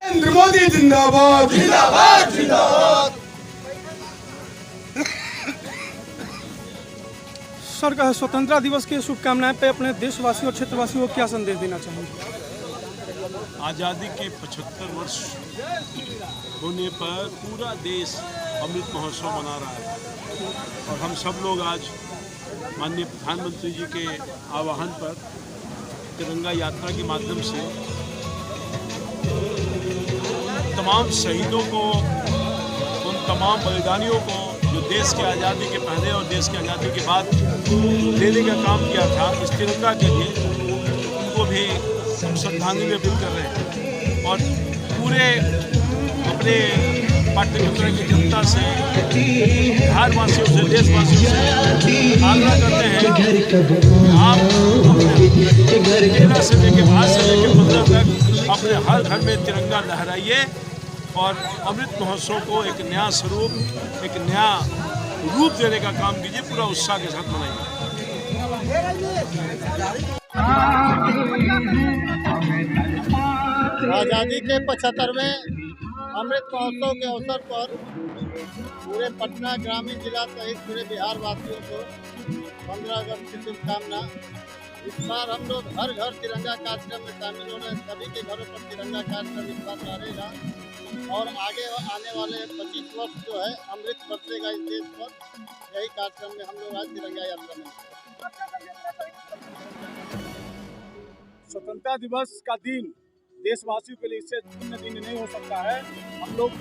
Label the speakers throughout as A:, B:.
A: नरेंद्र मोदी जिंदाबाद जिंदाबाद जिंदाबाद।
B: सर, स्वतंत्रता दिवस की शुभकामनाएं पे अपने देशवासियों और क्षेत्रवासियों को क्या संदेश देना चाहेंगे?
C: आज़ादी के 75 वर्ष होने पर पूरा देश अमृत महोत्सव मना रहा है और हम सब लोग आज माननीय प्रधानमंत्री जी के आह्वान पर तिरंगा यात्रा के माध्यम से तमाम शहीदों को, उन तमाम बलिदानियों को जो देश की आज़ादी के पहले और देश की आज़ादी के बाद देने का काम किया था, इस तिरंगा के लिए उनको भी श्रद्धांजलि अर्पित कर रहे हैं और पूरे अपने पाटलिपुत्र की जनता से, बिहारवासियों से, देशवासियों से आग्रह करते हैं कि आप अपने 13 से लेकर 5 से लेकर 15 तक अपने हर घर में तिरंगा लहराइए और अमृत महोत्सव को एक नया स्वरूप, एक नया रूप देने का काम कीजिए। पूरा उत्साह के साथ मनाइए।
D: आज़ादी के 75वें अमृत महोत्सव के अवसर पर पूरे पटना ग्रामीण जिला सहित पूरे बिहार वासियों को 15 अगस्त की शुभकामना। इस बार हम लोग हर घर तिरंगा कार्यक्रम में शामिल हो रहे हैं। सभी के घरों पर तिरंगा कार्यक्रम इस बार रहेगा और आगे आने वाले 25 वर्ष जो है अमृत बरसेगा इस देश पर। यही कार्यक्रम में हम लोग आज तिरंगा यात्रा में।
B: स्वतंत्रता दिवस का दिन देशवासियों के लिए इससे भिन्न दिन नहीं हो सकता है। हम लोग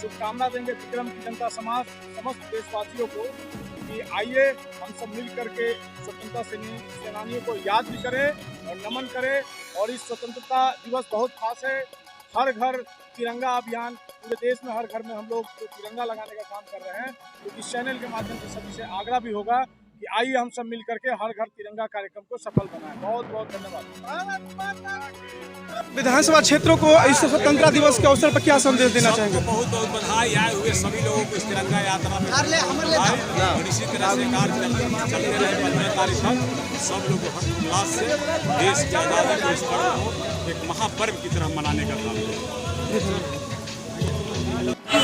B: शुभकामना देंगे विक्रम की जनता समाज समस्त देशवासियों को कि आइए हम सब मिल करके स्वतंत्रता सेनानियों को याद भी करें और नमन करें। और इस स्वतंत्रता दिवस बहुत खास है। हर घर तिरंगा अभियान, पूरे देश में हर घर में हम लोग तिरंगा लगाने का काम कर रहे हैं। तो इस चैनल के माध्यम से सभी से आग्रह भी होगा कि आइए हम सब मिल करके हर घर तिरंगा कार्यक्रम को सफल बनाएं। बहुत बहुत धन्यवाद। विधानसभा क्षेत्रों को इस स्वतंत्रता दिवस के अवसर पर क्या संदेश देना चाहेंगे?
E: बहुत बहुत बधाई आए हुए सभी लोगों को इस तिरंगा यात्रा में और इसी तरह से कार्य चलते रहे 15 तारीख तक। सब लोग हर्षोल्लास से देश की आज़ादी को, इस पर्व को एक महापर्व की तरह मनाने का काम करें।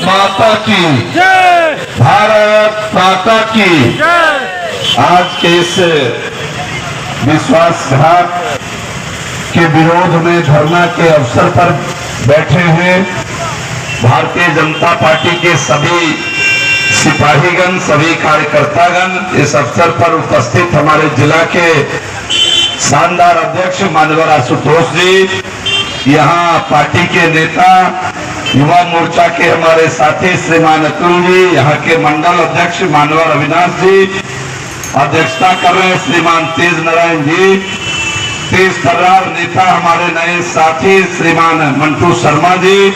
F: माता की जय, भारत माता की जय। आज के इस विश्वासघात के विरोध में धरना के अवसर पर बैठे हुए भारतीय जनता पार्टी के सभी सिपाहीगण, सभी कार्यकर्तागण, इस अवसर पर उपस्थित हमारे जिला के शानदार अध्यक्ष माननीय आशुतोष जी, यहाँ पार्टी के नेता युवा मोर्चा के हमारे साथी श्रीमान अतुल जी, यहाँ के मंडल अध्यक्ष माननीय अविनाश जी, अध्यक्षता कर रहे हैं श्रीमान तेज नारायण जी, तेज तर्रार नेता हमारे नए साथी श्रीमान मंटू शर्मा जी,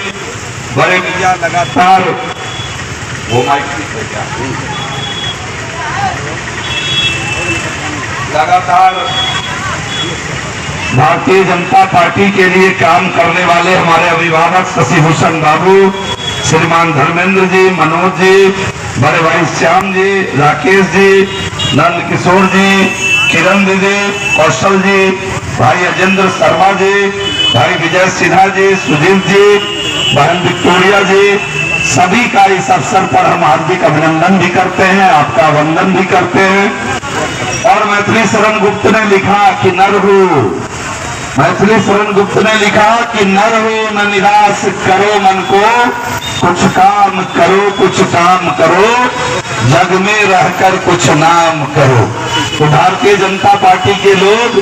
F: बड़े भैया लगातार वो लगातार भारतीय जनता पार्टी के लिए काम करने वाले हमारे अभिभावक शशिभूषण बाबू, श्रीमान धर्मेंद्र जी, मनोज जी, बड़े भाई श्याम जी, राकेश जी, नंद किशोर जी, किरण दीदी, कौशल जी, भाई अजेंद्र शर्मा जी, भाई विजय सिन्हा जी, सुजीत जी, बहन विक्टोरिया जी, सभी का इस अवसर पर हम हार्दिक अभिनंदन भी करते हैं, आपका वंदन भी करते हैं। और मैथिली शरण गुप्त ने लिखा कि नर हो, मैथिली शरण गुप्त ने लिखा कि नर हो न निराश करो मन को, कुछ काम करो, कुछ काम करो, जग में रहकर कुछ नाम करो। तो भारतीय जनता पार्टी के लोग,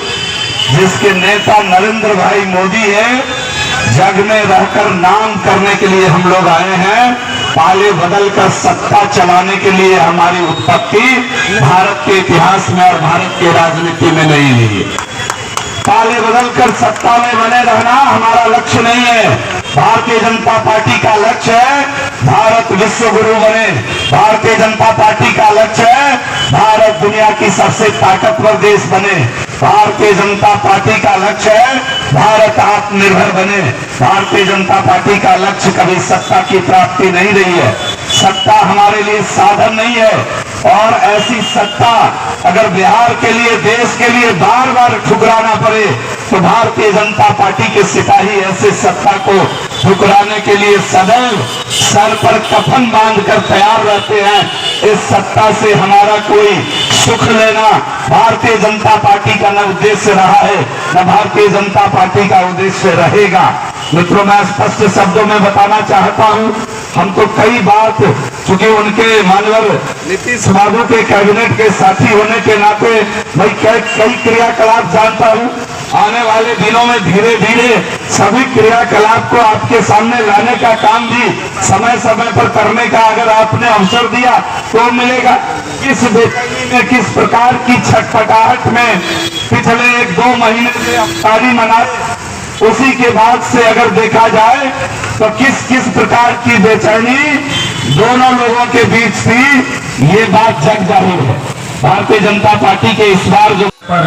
F: जिसके नेता नरेंद्र भाई मोदी है, जग में रहकर नाम करने के लिए हम लोग आए हैं। पाले बदलकर सत्ता चलाने के लिए हमारी उत्पत्ति भारत के इतिहास में और भारत के राजनीति में नहीं हुई है। पाले बदलकर सत्ता में बने रहना हमारा लक्ष्य नहीं है। भारतीय जनता पार्टी का लक्ष्य है भारत विश्व गुरु बने। भारतीय जनता पार्टी का लक्ष्य है भारत दुनिया की सबसे ताकतवर देश बने। भारतीय जनता पार्टी का लक्ष्य है भारत आत्मनिर्भर बने। भारतीय जनता पार्टी का लक्ष्य कभी सत्ता की प्राप्ति नहीं रही है। सत्ता हमारे लिए साधन नहीं है। और ऐसी सत्ता अगर बिहार के लिए, देश के लिए बार बार ठुकराना पड़े तो भारतीय जनता पार्टी के सिपाही ऐसे सत्ता को ठुकराने के लिए सदैव सर पर कफन बांधकर तैयार रहते हैं। इस सत्ता से हमारा कोई सुख लेना भारतीय जनता पार्टी का न उद्देश्य रहा है, न भारतीय जनता पार्टी का उद्देश्य रहेगा। मित्रों, मैं स्पष्ट शब्दों में बताना चाहता हूं, हम तो कई बात, चूंकि उनके मानवर नीतीश बाबू के कैबिनेट के साथी होने के नाते मैं कई क्रियाकलाप जानता हूं। आने वाले दिनों में धीरे धीरे सभी क्रियाकलाप को आपके सामने लाने का काम भी समय समय पर करने का अगर आपने अवसर दिया तो मिलेगा। किस बेचैनी में, किस प्रकार की छटपटाहट में पिछले 1-2 महीने से अफ्तारी मनाए, उसी के बाद से अगर देखा जाए तो किस किस प्रकार की बेचैनी दोनों लोगों के बीच थी, ये बात जग जाहिर है। भारतीय जनता पार्टी के इस बार जो
G: पर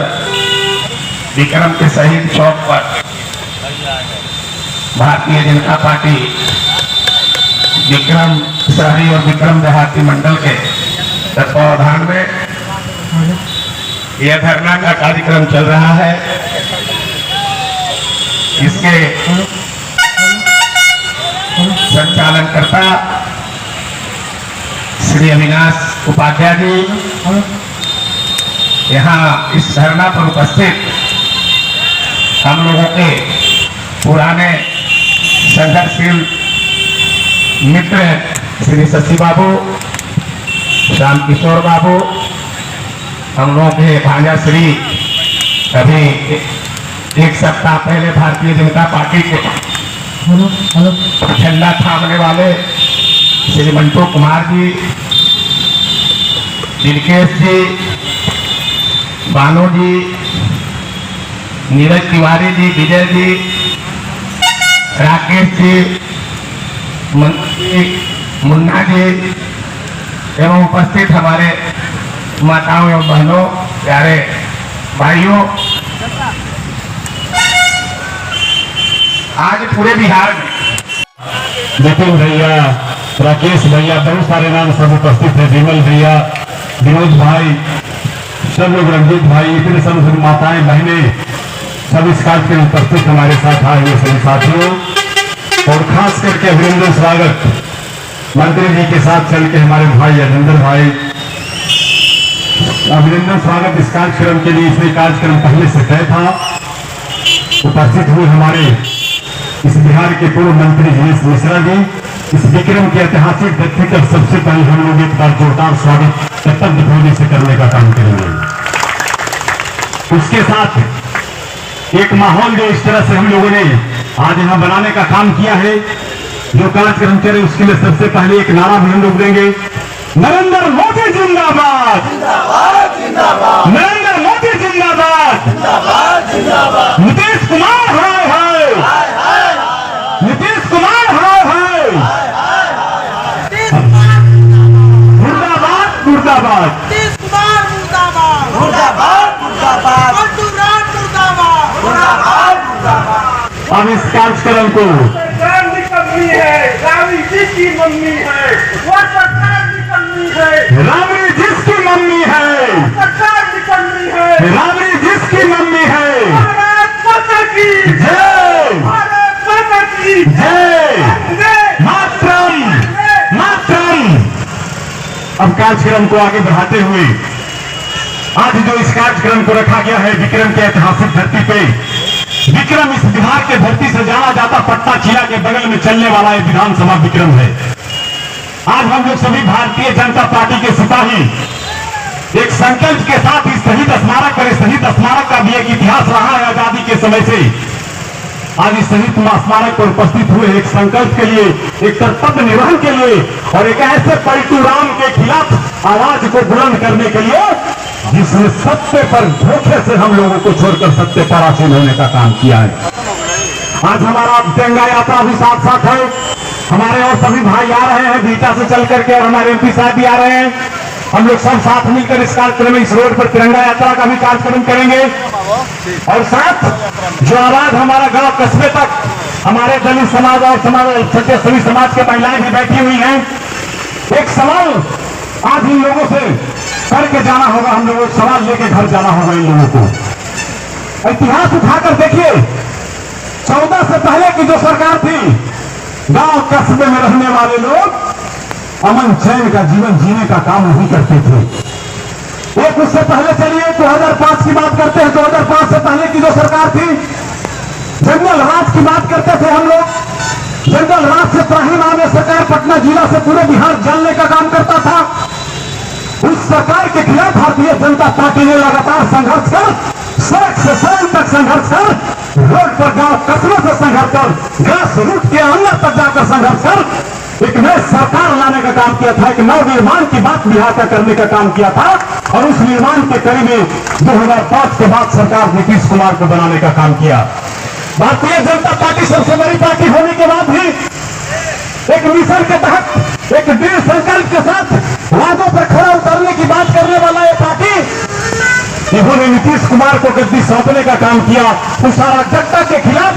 G: विक्रम के शहीद चौक पर भारतीय जनता पार्टी विक्रम शहरी और विक्रम देहाती मंडल के तत्वावधान में यह धरना का कार्यक्रम चल रहा है। इसके संचालनकर्ता श्री अविनाश उपाध्याय जी यहाँ इस धरना पर उपस्थित हम लोगों के पुराने संघर्षशील मित्र श्री शशि बाबू, श्याम किशोर बाबू, हम लोगों के भांजा श्री अभी एक सप्ताह पहले भारतीय जनता पार्टी के झंडा थामने वाले श्री मंटू कुमार जी, दिलकेश जी, बानो जी, नीरज तिवारी जी, विजय जी, राकेश जी, मुन्ना जी एवं उपस्थित हमारे माताओं एवं बहनों, प्यारे भाइयों, आज पूरे बिहार में
H: नितिन भैया, राकेश भैया, बहुत सारे नाम सब उपस्थित है, विमल भैया, विनोद भाई, सब लोग, रंजीत भाई, इतने सब माताएं बहने सब इस कार्यक्रम में उपस्थित हमारे साथ आए हुए सभी साथियों, और खास करके अभिनंदन स्वागत मंत्री जी के साथ चल के हमारे भाई अजिंदर भाई, अभिनंदन स्वागत इस कार्यक्रम के लिए। इसमें कार्यक्रम पहले से तय था। उपस्थित हुए हमारे इस बिहार के पूर्व मंत्री जिनेश मिश्रा जी, इस विक्रम के ऐतिहासिक व्यक्ति का सबसे पहले हम लोग एक बार जोरदार स्वागत कर्तव्य भावना से करने का काम करेंगे। उसके साथ एक माहौल जो इस तरह से हम लोगों ने आज यहाँ बनाने का काम किया है, जो कार्यक्रम चले, उसके लिए सबसे पहले एक नारा भी हम लोग देंगे, नरेंद्र मोदी जिंदाबाद, नरेंद्र मोदी जिंदाबाद, नीतीश कुमार हाय हाय, नीतीश कुमार हाय हाय, मुर्दाबाद मुर्दाबाद,
A: नीतीश कुमार मुर्दाबाद, मुर्दाबाद मुर्दाबाद, मंटूराम मुर्दाबाद, मुर्दाबाद मुर्दाबाद।
H: अब इस कार्यक्रम को
B: सरकार निकलनी है, राबड़ी जिसकी मम्मी है वो सरकार निकलनी है,
H: राबड़ी जिसकी मम्मी है,
B: सरकार निकलनी है,
H: राबड़ी जिसकी मम्मी है,
B: भारत माता की
H: जय,
B: भारत माता की
H: जय,
B: जय,
H: मातरम मातरम। अब कार्यक्रम को आगे बढ़ाते हुए आज जो इस कार्यक्रम को रखा गया है विक्रम के ऐतिहासिक धरती पे, विक्रम इस बिहार के धरती से जाना जाता पट्टा चिला के बगल में चलने वाला एक विधानसभा विक्रम है। आज हम लोग सभी भारतीय जनता पार्टी के सिपाही एक संकल्प के साथ इस शहीद स्मारक पर, इस शहीद स्मारक का भी एक इतिहास रहा है आजादी के समय से। आज इस शहीद स्मारक पर उपस्थित हुए एक संकल्प के लिए, एक कर्तव्य निर्वहन के लिए और एक ऐसे पलटू राम के खिलाफ आवाज को बुलंद करने के लिए जिसने सत्य पर धोखे से हम लोगों को छोड़कर सत्य पर आसीन होने का काम किया है। आज हमारा तिरंगा यात्रा भी साथ साथ है, हमारे और सभी भाई आ रहे हैं बीटा से चल करके, और हमारे एमपी साहब भी आ रहे हैं। हम लोग सब साथ मिलकर इस कार्यक्रम में, इस रोड पर तिरंगा यात्रा का भी कार्यक्रम करेंगे। और साथ जो आवाज हमारा गांव कस्बे तक, हमारे दलित समाज और सभी समाज के महिलाएं भी बैठी हुई हैं। एक सवाल आज इन लोगों से करके जाना होगा, हम लोगों को सवाल लेके घर जाना होगा इन लोगों को। इतिहास उठाकर देखिए, 14 से पहले की जो सरकार थी गांव कस्बे में रहने वाले लोग अमन चैन का जीवन जीने का काम नहीं करते थे। एक उससे पहले चलिए 2005 की बात करते हैं। 2005 से पहले की जो सरकार थी, जंगल राज की बात करते थे हम लोग। जंगल राज से त्राही नाम सरकार पटना जिला से पूरे बिहार जलने का काम करता था। उस सरकार के खिलाफ भारतीय जनता पार्टी ने लगातार संघर्ष कर, सड़क से सड़क तक संघर्ष कर, रोड पर गांव कस्बों से संघर्ष कर, ग्रास रूट के अंदर तक जाकर संघर्ष कर एक नई सरकार लाने का काम किया था। एक नव निर्माण की बात बिहार का करने का काम किया था और उस निर्माण के कड़ी में 2005 के बाद सरकार नीतीश कुमार को बनाने का काम किया। भारतीय जनता पार्टी सबसे बड़ी पार्टी होने के बाद भी एक मिशन के तहत एक दृढ़ संकल्प के साथ वादों पर खड़ा उतरने की बात करने वाला ये पार्टी, इन्होंने नीतीश कुमार को गद्दी सौंपने का काम किया। उस अराजकता के खिलाफ,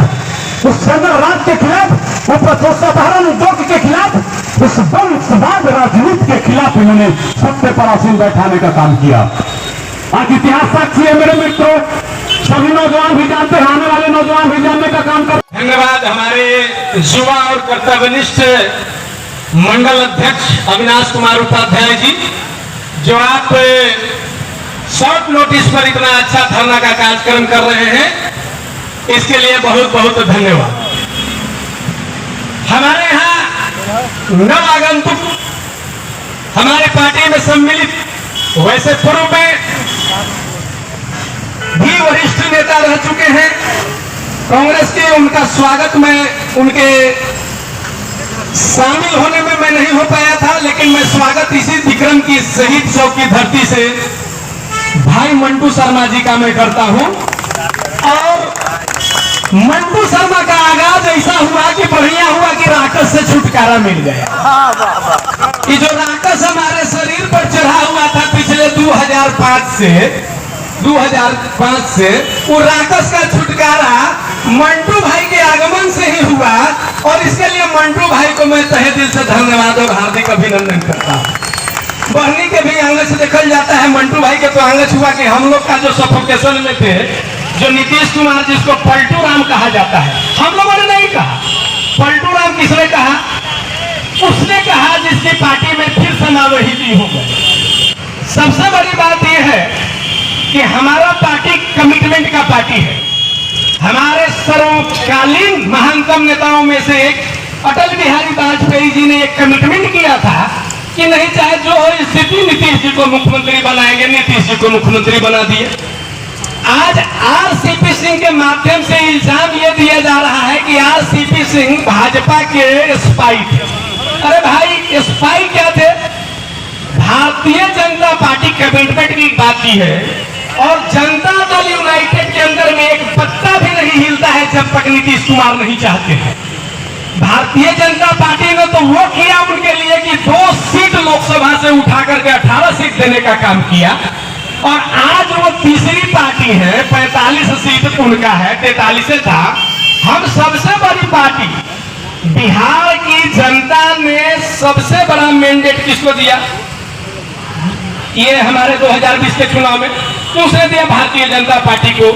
H: उस जंगल राज के खिलाफ, उस अपहरण उद्योग के खिलाफ, उस वंशवाद राजनीति के खिलाफ इन्होंने सत्य पर आसीन बैठाने का काम किया। आज इतिहास साक्षी है मेरे मित्रों, सभी नौजवान भी जानते हैं, आने वाले नौजवान भी जानने का काम कर।
I: धन्यवाद हमारे युवा और कर्तव्यनिष्ठ मंडल अध्यक्ष अविनाश कुमार उपाध्याय जी, जो आप शॉर्ट नोटिस पर इतना अच्छा धरना का कार्यक्रम कर रहे हैं, इसके लिए बहुत बहुत धन्यवाद। हमारे यहाँ नव आगंतुक हमारे पार्टी में सम्मिलित, वैसे पूर्व में भी वरिष्ठ नेता रह चुके हैं कांग्रेस के, उनका स्वागत में उनके शामिल होने में मैं नहीं हो पाया था, लेकिन मैं स्वागत इसी विक्रम की शहीद चौक की धरती से भाई मंटू शर्मा जी का मैं करता हूं। और मंटू शर्मा का आगाज ऐसा हुआ कि बढ़िया हुआ कि राक्षस से छुटकारा मिल गया। कि जो राक्षस हमारे शरीर पर चढ़ा हुआ था पिछले 2005 से वो राक्षस का छुटकारा मंटू भाई के आगमन से ही हुआ। और इसके लिए मंटू भाई को मैं तहे दिल से धन्यवाद और हार्दिक अभिनंदन करता हूँ। बहनी के भी आंगन से देखल जाता है, मंटू भाई के तो आंगन हुआ कि हम लोग का जो सफोकेशन में थे, जो नीतीश कुमार जिसको पलटू राम कहा जाता है, हम लोगों ने नहीं कहा। पलटू राम किसने कहा? उसने कहा जिसकी पार्टी में फिर समावेशी हो गए। सबसे बड़ी बात यह है कि हमारा पार्टी कमिटमेंट का पार्टी है। हमारे सर्वकालीन महानतम नेताओं में से एक अटल बिहारी वाजपेयी जी ने एक कमिटमेंट किया था कि नहीं चाहे जो हो स्थिति नीतीश जी को मुख्यमंत्री बनाएंगे। नीतीश जी को मुख्यमंत्री बना दिए। आज आरसीपी सिंह के माध्यम से इल्जाम यह दिया जा रहा है कि आरसीपी सिंह भाजपा के स्पाई थे। अरे भाई, स्पाई क्या थे? भारतीय जनता पार्टी कमिटमेंट की बात की है और जनता दल यूनाइटेड के अंदर में एक पत्ता भी नहीं हिलता है जब तक नीतीश कुमार नहीं चाहते हैं। भारतीय जनता पार्टी ने तो वो किया उनके लिए कि 2 सीट लोकसभा से उठा करके 18 सीट देने का काम किया। और आज वो तीसरी पार्टी है, 45 सीट उनका है, 43 था। हम सबसे बड़ी पार्टी, बिहार की जनता ने सबसे बड़ा मैंडेट किसको दिया? ये हमारे 2020 के चुनाव में उसने दिया भारतीय जनता पार्टी को।